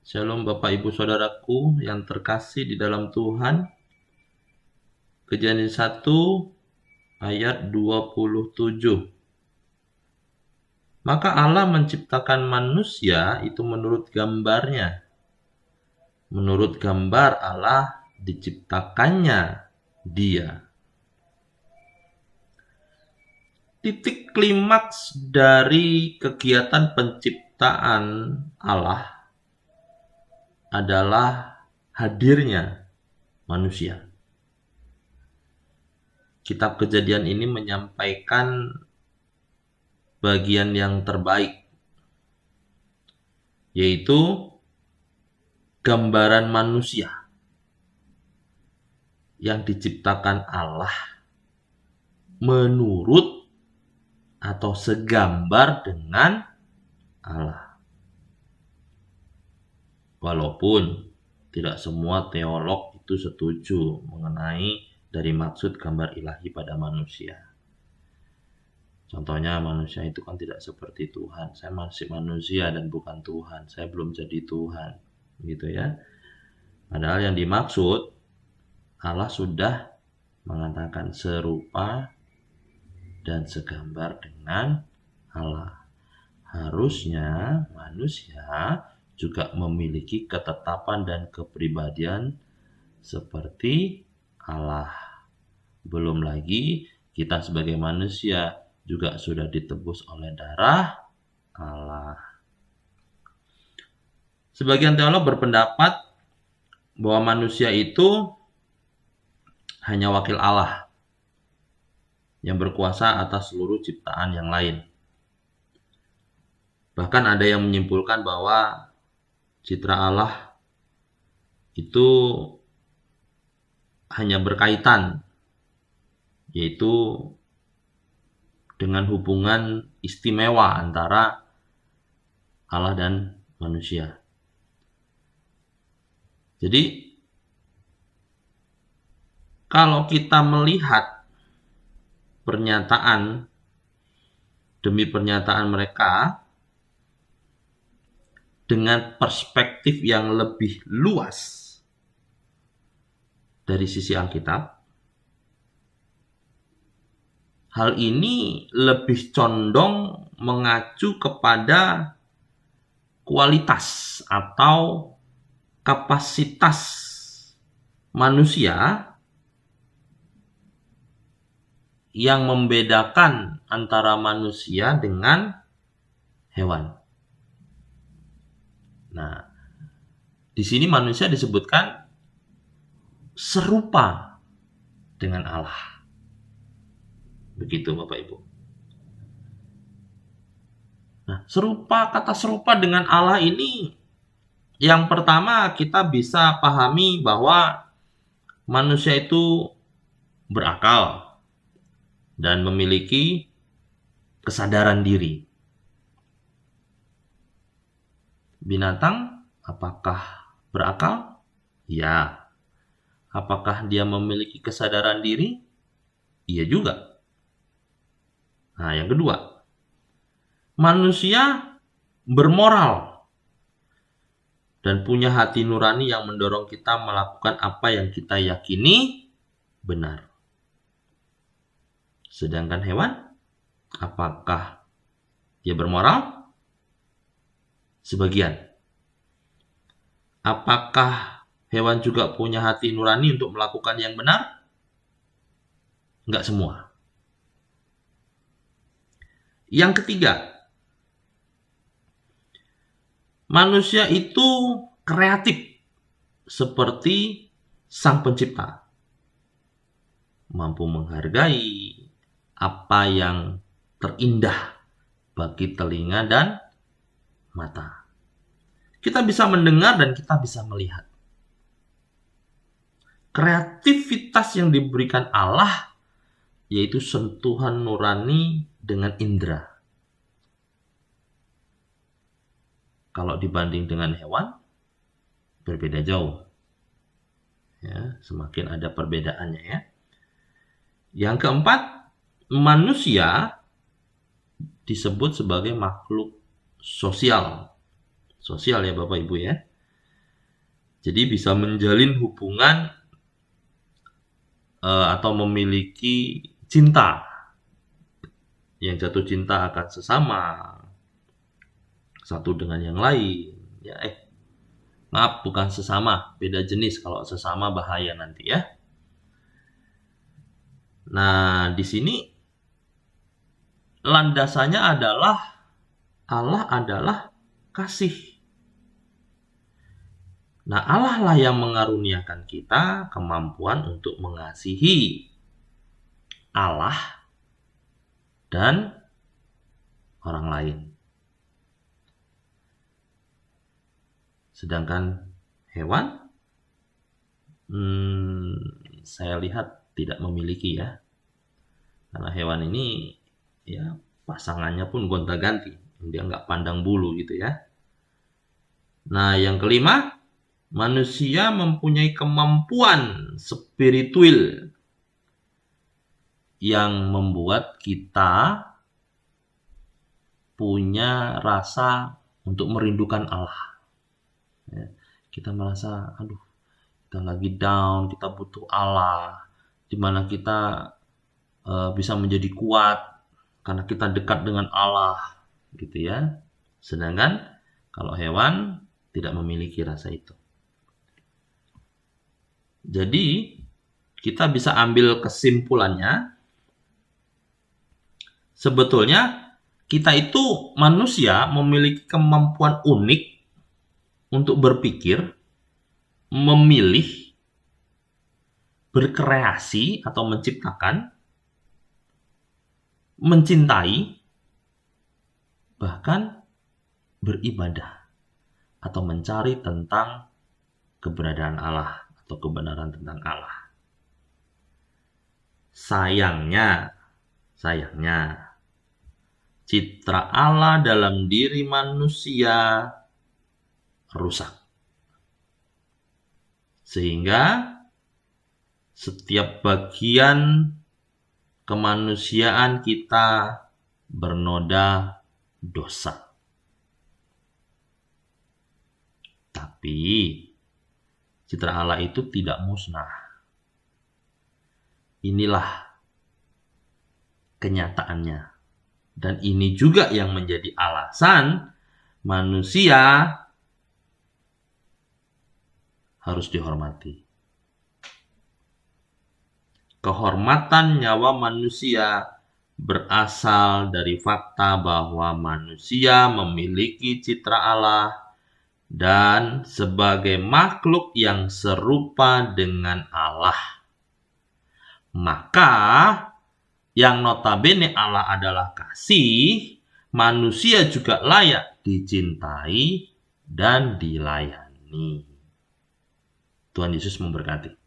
Shalom Bapak Ibu Saudaraku yang terkasih di dalam Tuhan. Kejadian 1 ayat 27. Maka Allah menciptakan manusia itu menurut gambarnya. Menurut gambar Allah diciptakannya dia. Titik klimaks dari kegiatan penciptaan Allah adalah hadirnya manusia. Kitab Kejadian ini menyampaikan bagian yang terbaik, yaitu gambaran manusia yang diciptakan Allah menurut atau segambar dengan Allah. Walaupun tidak semua teolog itu setuju mengenai dari maksud gambar ilahi pada manusia. Contohnya manusia itu kan tidak seperti Tuhan. Saya masih manusia dan bukan Tuhan. Saya belum jadi Tuhan. Gitu ya. Padahal yang dimaksud Allah sudah mengatakan serupa dan segambar dengan Allah. Harusnya manusia juga memiliki ketetapan dan kepribadian seperti Allah. Belum lagi kita sebagai manusia juga sudah ditebus oleh darah Allah. Sebagian teolog berpendapat bahwa manusia itu hanya wakil Allah yang berkuasa atas seluruh ciptaan yang lain. Bahkan ada yang menyimpulkan bahwa citra Allah itu hanya berkaitan, yaitu dengan hubungan istimewa antara Allah dan manusia. Jadi, kalau kita melihat pernyataan demi pernyataan mereka dengan perspektif yang lebih luas dari sisi Alkitab, hal ini lebih condong mengacu kepada kualitas atau kapasitas manusia yang membedakan antara manusia dengan hewan. Nah, di sini manusia disebutkan serupa dengan Allah. Begitu Bapak Ibu. Nah, kata serupa dengan Allah ini, yang pertama kita bisa pahami bahwa manusia itu berakal dan memiliki kesadaran diri. Binatang apakah berakal? Ya. Apakah dia memiliki kesadaran diri? Iya juga. Nah, yang kedua, manusia bermoral dan punya hati nurani yang mendorong kita melakukan apa yang kita yakini benar. Sedangkan hewan, apakah dia bermoral? Sebagian. Apakah hewan juga punya hati nurani untuk melakukan yang benar? Enggak semua. Yang ketiga, manusia itu kreatif seperti Sang Pencipta. Mampu menghargai apa yang terindah bagi telinga dan mata. Kita bisa mendengar dan kita bisa melihat. Kreativitas yang diberikan Allah yaitu sentuhan nurani dengan indera. Kalau dibanding dengan hewan, berbeda jauh. Ya, semakin ada perbedaannya ya. Yang keempat, manusia disebut sebagai makhluk sosial. Sosial ya Bapak Ibu ya. Jadi bisa menjalin hubungan atau memiliki cinta. Yang jatuh cinta akan sesama, satu dengan yang lain. Ya, maaf, bukan sesama, beda jenis. Kalau sesama bahaya nanti ya. Nah, di sini landasannya adalah Allah adalah kasih. Nah, Allah lah yang mengaruniakan kita kemampuan untuk mengasihi Allah dan orang lain. Sedangkan hewan, saya lihat tidak memiliki ya. Karena hewan ini ya pasangannya pun gonta-ganti. Dia nggak pandang bulu gitu ya. Nah, yang kelima, manusia mempunyai kemampuan spiritual yang membuat kita punya rasa untuk merindukan Allah. Ya, kita merasa, aduh, kita lagi down, kita butuh Allah, di mana kita bisa menjadi kuat karena kita dekat dengan Allah, gitu ya. Sedangkan kalau hewan tidak memiliki rasa itu. Jadi kita bisa ambil kesimpulannya, sebetulnya kita itu manusia memiliki kemampuan unik untuk berpikir, memilih, berkreasi atau menciptakan, mencintai, bahkan beribadah atau mencari tentang keberadaan Allah atau kebenaran tentang Allah. Sayangnya, citra Allah dalam diri manusia rusak. Sehingga setiap bagian kemanusiaan kita bernoda dosa. Tapi citra Allah itu tidak musnah. Inilah kenyataannya. Dan ini juga yang menjadi alasan manusia harus dihormati. Kehormatan nyawa manusia berasal dari fakta bahwa manusia memiliki citra Allah dan sebagai makhluk yang serupa dengan Allah. Maka yang notabene Allah adalah kasih, manusia juga layak dicintai dan dilayani. Tuhan Yesus memberkati.